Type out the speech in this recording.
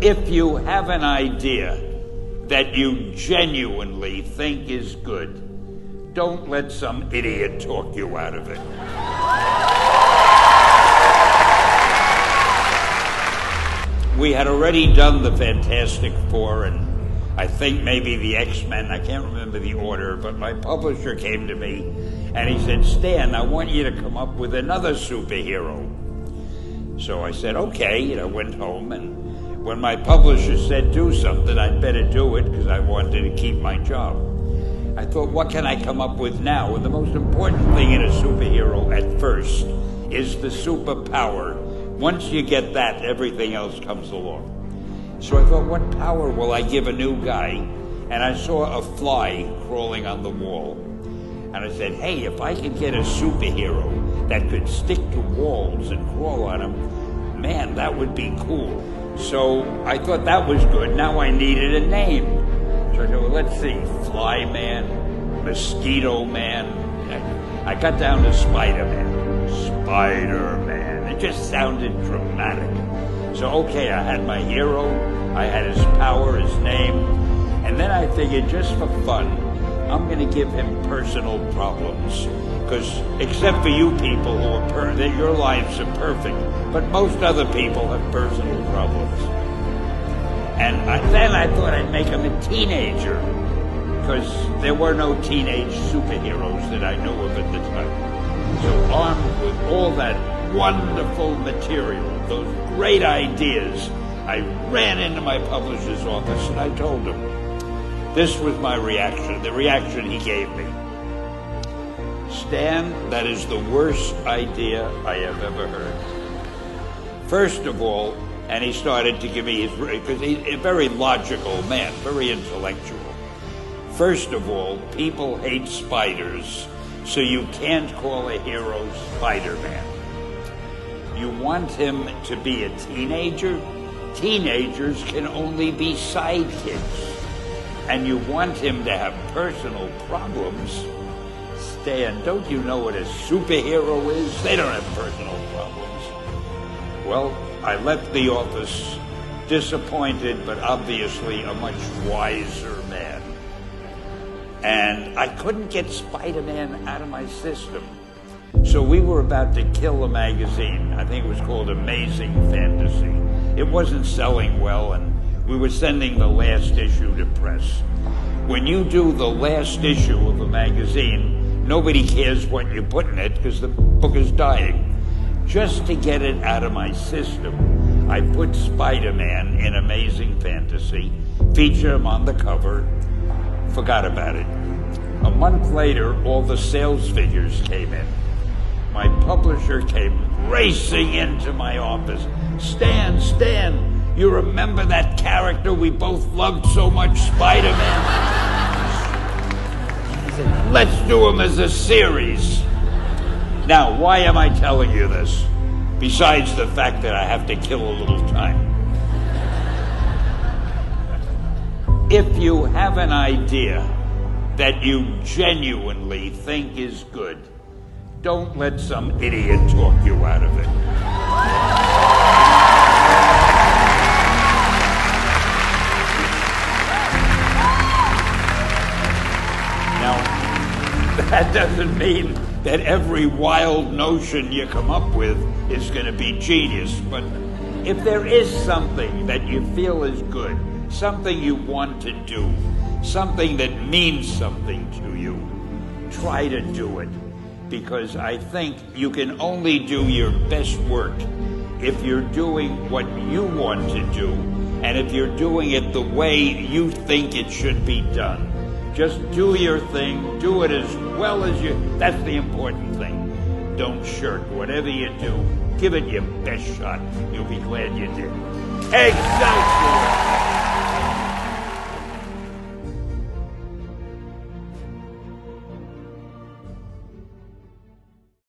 If you have an idea that you genuinely think is good, don't let some idiot talk you out of it. We had already done the Fantastic Four and I think maybe the X-Men, I can't remember the order, but my publisher came to me and he said, Stan, I want you to come up with another superhero. So I said, okay, and I went home, and when my publisher said do something, I'd better do it because I wanted to keep my job. I thought, what can I come up with now? And the most important thing in a superhero at first is the superpower. Once you get that, everything else comes along. So I thought, what power will I give a new guy? And I saw a fly crawling on the wall. And I said, hey, if I could get a superhero that could stick to walls and crawl on them, man, that would be cool. So I thought that was good. Now I needed a name. So I thought, well, let's see, Fly Man, Mosquito Man. I got down to Spider-Man. Spider-Man. It just sounded dramatic. So, okay, I had my hero, I had his power, his name, and then I figured just for fun, I'm going to give him personal problems. Because except for you people who are that your lives are perfect, but most other people have personal problems. And then I thought I'd make him a teenager, because there were no teenage superheroes that I knew of at the time. So armed with all that wonderful material, those great ideas, I ran into my publisher's office and I told him. This was my reaction, the reaction he gave me. Stan, that is the worst idea I have ever heard. First of all, and he started to give me his, because he's a very logical man, very intellectual. First of all, people hate spiders, so you can't call a hero Spider-Man. You want him to be a teenager? Teenagers can only be sidekicks. And you want him to have personal problems? Stan, don't you know what a superhero is? They don't have personal problems. Well, I left the office disappointed, but obviously a much wiser man. And I couldn't get Spider-Man out of my system. So we were about to kill a magazine. I think it was called Amazing Fantasy. It wasn't selling well, and we were sending the last issue to press. When you do the last issue of a magazine, nobody cares what you put in it because the book is dying. Just to get it out of my system, I put Spider-Man in Amazing Fantasy, featured him on the cover, forgot about it. A month later, all the sales figures came in. My publisher came racing into my office. Stan, you remember that character we both loved so much, Spider-Man? He said, let's do him as a series. Now, why am I telling you this? Besides the fact that I have to kill a little time. If you have an idea that you genuinely think is good, don't let some idiot talk you out of it. Now, that doesn't mean that every wild notion you come up with is going to be genius, but if there is something that you feel is good, something you want to do, something that means something to you, try to do it. Because I think you can only do your best work if you're doing what you want to do, and if you're doing it the way you think it should be done. Just do your thing, do it as well as that's the important thing. Don't shirk. Whatever you do, give it your best shot. You'll be glad you did. Excelsior!